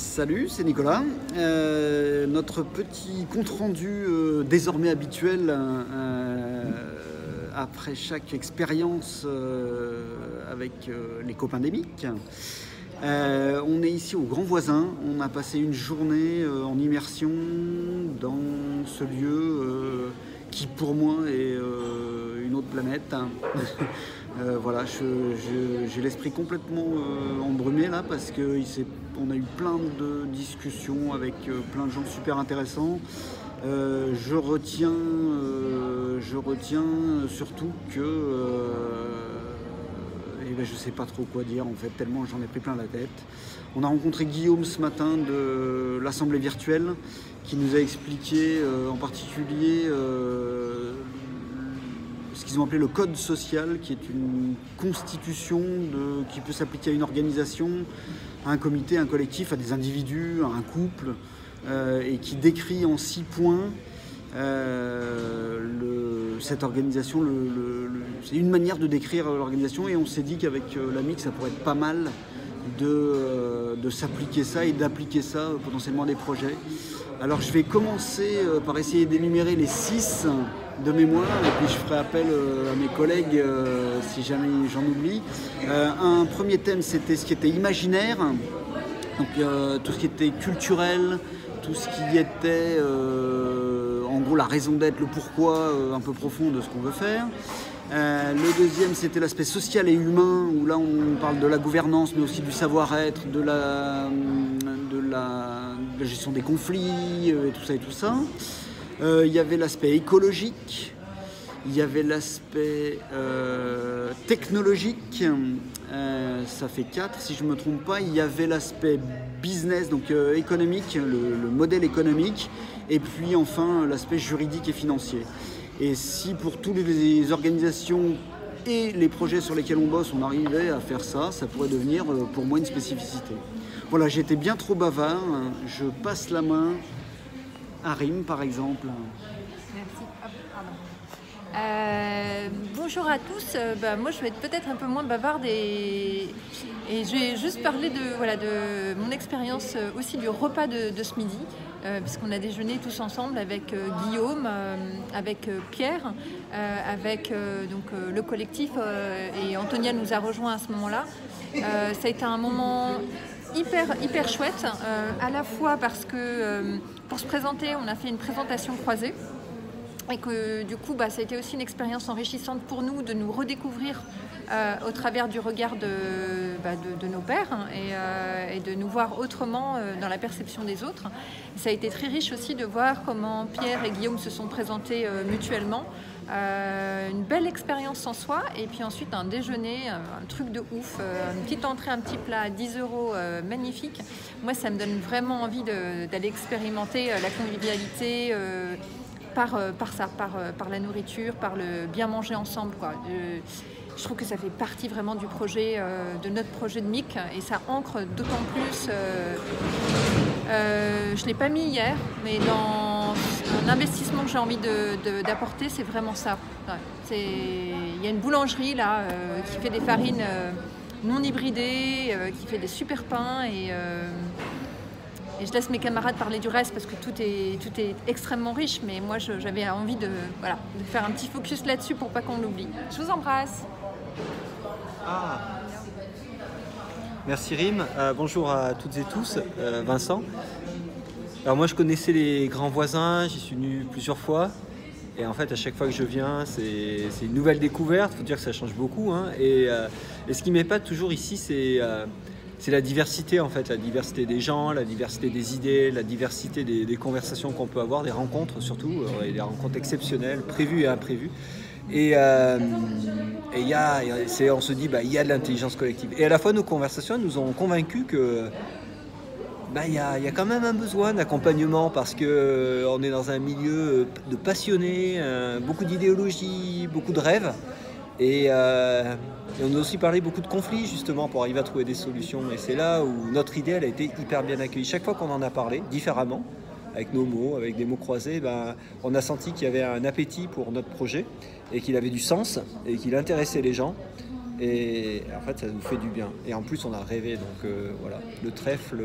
Salut, c'est Nicolas. Notre petit compte-rendu désormais habituel après chaque expérience avec les copains-démiques. On est ici au Grand Voisin. On a passé une journée en immersion dans ce lieu qui pour moi est une autre planète. Voilà, j'ai l'esprit complètement embrumé là parce qu'on a eu plein de discussions avec plein de gens super intéressants. Je retiens surtout que je sais pas trop quoi dire en fait, tellement j'en ai pris plein la tête. On a rencontré Guillaume ce matin de l'Assemblée virtuelle qui nous a expliqué en particulier ce qu'ils ont appelé le code social, qui est une constitution qui peut s'appliquer à une organisation, à un comité, à un collectif, à des individus, à un couple, et qui décrit en 6 points cette organisation. C'est une manière de décrire l'organisation, et on s'est dit qu'avec l'AMIC, ça pourrait être pas mal de s'appliquer ça et d'appliquer ça potentiellement à des projets. Alors je vais commencer par essayer d'énumérer les 6 de mémoire, et puis je ferai appel à mes collègues si jamais j'en oublie. Un premier thème, c'était ce qui était imaginaire, donc tout ce qui était culturel, tout ce qui était en gros la raison d'être, le pourquoi un peu profond de ce qu'on veut faire. Le deuxième, c'était l'aspect social et humain, où là on parle de la gouvernance, mais aussi du savoir-être, de la gestion des conflits, et tout ça. Il y avait l'aspect écologique, il y avait l'aspect technologique, ça fait 4 si je ne me trompe pas. Il y avait l'aspect business, donc économique, le modèle économique, et puis enfin l'aspect juridique et financier. Et si pour toutes les organisations et les projets sur lesquels on bosse, on arrivait à faire ça, ça pourrait devenir pour moi une spécificité. Voilà, j'étais bien trop bavard, je passe la main à Rim par exemple. Merci. Bonjour à tous. Moi je vais être peut-être un peu moins bavarde et je vais juste parler de mon expérience aussi du repas de ce midi, puisqu'on a déjeuné tous ensemble avec Guillaume, avec Pierre, avec le collectif, et Antonia nous a rejoint à ce moment-là. Ça a été un moment hyper chouette, à la fois parce que pour se présenter, on a fait une présentation croisée, et que du coup ça a été aussi une expérience enrichissante pour nous de nous redécouvrir au travers du regard de nos pairs, et de nous voir autrement dans la perception des autres. Ça a été très riche aussi de voir comment Pierre et Guillaume se sont présentés mutuellement. Une belle expérience en soi, et puis ensuite un déjeuner, un truc de ouf, une petite entrée, un petit plat à 10 €, magnifique. Moi ça me donne vraiment envie d'aller expérimenter la convivialité par la nourriture, par le bien manger ensemble, quoi. Je trouve que ça fait partie vraiment du projet, de notre projet de MIC, et ça ancre d'autant plus. Je ne l'ai pas mis hier, mais dans un investissement que j'ai envie d'apporter, c'est vraiment ça. Ouais. Il y a une boulangerie là qui fait des farines non hybridées, qui fait des super pains, et je laisse mes camarades parler du reste parce que tout est extrêmement riche, mais moi j'avais envie de faire un petit focus là-dessus pour pas qu'on l'oublie. Je vous embrasse. Merci Rim, bonjour à toutes et tous, Vincent. Alors moi je connaissais les Grands Voisins, j'y suis venu plusieurs fois, et en fait à chaque fois que je viens c'est une nouvelle découverte. Il faut dire que ça change beaucoup, hein. Et ce qui m'épate toujours ici, c'est la diversité en fait, la diversité des gens, la diversité des idées, la diversité des conversations qu'on peut avoir, des rencontres surtout, et des rencontres exceptionnelles, prévues et imprévues. Et on se dit il y a de l'intelligence collective. Et à la fois nos conversations nous ont convaincus que il y a quand même un besoin d'accompagnement, parce que on est dans un milieu de passionnés, beaucoup d'idéologie, beaucoup de rêves. Et on a aussi parlé beaucoup de conflits justement pour arriver à trouver des solutions. Et c'est là où notre idée elle a été hyper bien accueillie. Chaque fois qu'on en a parlé différemment, avec nos mots, avec des mots croisés, on a senti qu'il y avait un appétit pour notre projet et qu'il avait du sens et qu'il intéressait les gens. Et en fait, ça nous fait du bien. Et en plus, on a rêvé. Donc voilà, le trèfle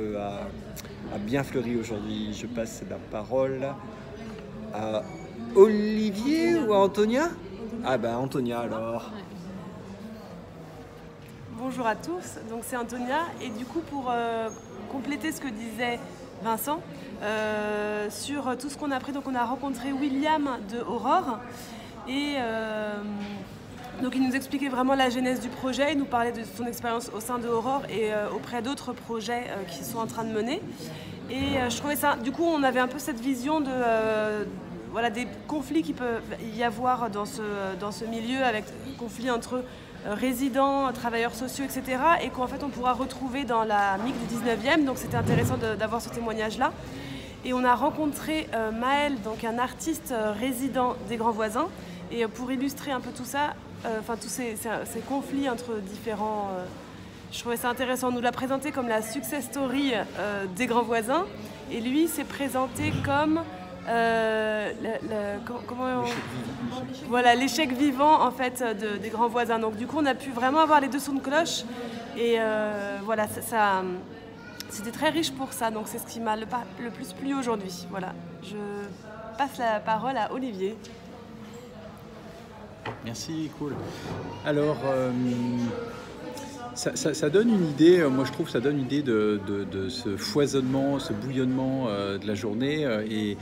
a bien fleuri aujourd'hui. Je passe la parole à Olivier ou à Antonia? Ah ben Antonia alors. Bonjour à tous, donc c'est Antonia. Et du coup, pour compléter ce que disait Vincent, sur tout ce qu'on a appris, donc on a rencontré William de Aurore. Et donc il nous expliquait vraiment la genèse du projet, il nous parlait de son expérience au sein de Aurore et auprès d'autres projets qui sont en train de mener. Et je trouvais ça, du coup on avait un peu cette vision de voilà, des conflits qui peuvent y avoir dans ce milieu, avec conflits entre résidents, travailleurs sociaux, etc. et qu'en fait on pourra retrouver dans la MIC du 19e, donc c'était intéressant d'avoir ce témoignage-là. Et on a rencontré Maël, donc un artiste résident des Grands Voisins. Et pour illustrer un peu tout ça, tous ces conflits entre différents... je trouvais ça intéressant. On nous l'a présenté comme la success story des Grands Voisins. Et lui s'est présenté comme... l'échec vivant en fait, des Grands Voisins. Donc du coup, on a pu vraiment avoir les deux sons de cloche. Et voilà, c'était très riche pour ça. Donc c'est ce qui m'a le plus plu aujourd'hui. Voilà, je passe la parole à Olivier. Merci, cool. Alors, ça donne une idée, moi je trouve que ça donne une idée de ce foisonnement, ce bouillonnement de la journée. Et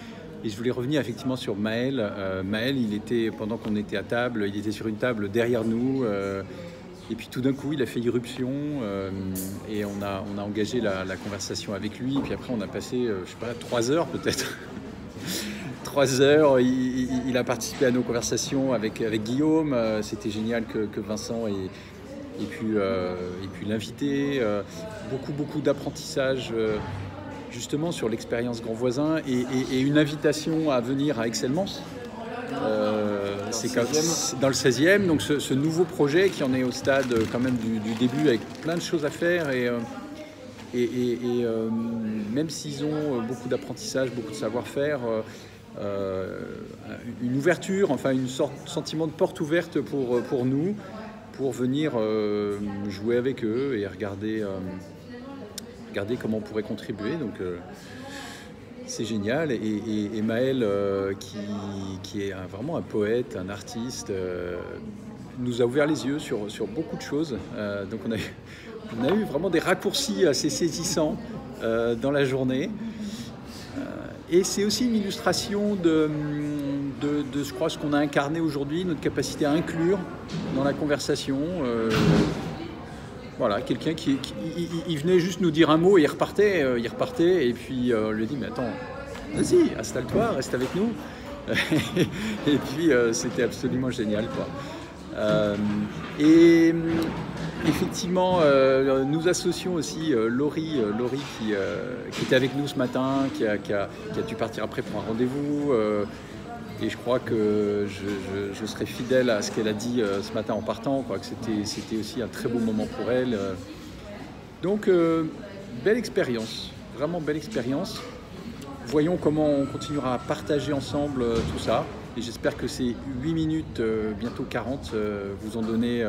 je voulais revenir effectivement sur Maël. Maël, pendant qu'on était à table, il était sur une table derrière nous. Et puis tout d'un coup, il a fait irruption et on a engagé la conversation avec lui. Et puis après, on a passé, 3 heures peut-être. 3 heures, il a participé à nos conversations avec Guillaume. C'était génial que Vincent ait pu l'inviter. Beaucoup d'apprentissage justement sur l'expérience Grand Voisin et une invitation à venir à Aix-en-Mons. C'est dans le 16e, donc ce nouveau projet qui en est au stade quand même du début avec plein de choses à faire et même s'ils ont beaucoup d'apprentissage, beaucoup de savoir-faire, une ouverture, enfin une sorte de sentiment de porte ouverte pour nous, pour venir jouer avec eux et regarder comment on pourrait contribuer. Donc c'est génial. Et Maël, qui est vraiment un poète, un artiste, nous a ouvert les yeux sur beaucoup de choses. Donc on a eu vraiment des raccourcis assez saisissants dans la journée. Et c'est aussi une illustration de je crois, ce qu'on a incarné aujourd'hui, notre capacité à inclure dans la conversation. Voilà, quelqu'un qui venait juste nous dire un mot et il repartait et puis on lui a dit mais attends, vas-y, installe-toi, reste avec nous. Et puis c'était absolument génial, quoi. Et effectivement, nous associons aussi Laurie qui était avec nous ce matin, qui a dû partir après pour un rendez-vous. Et je crois que je serai fidèle à ce qu'elle a dit ce matin en partant, quoi, que c'était aussi un très beau moment pour elle. Donc, belle expérience, vraiment belle expérience. Voyons comment on continuera à partager ensemble tout ça. Et j'espère que ces 8 minutes, bientôt 40, vous ont donné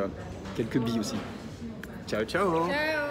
quelques billes aussi. Ciao, ciao. Ciao.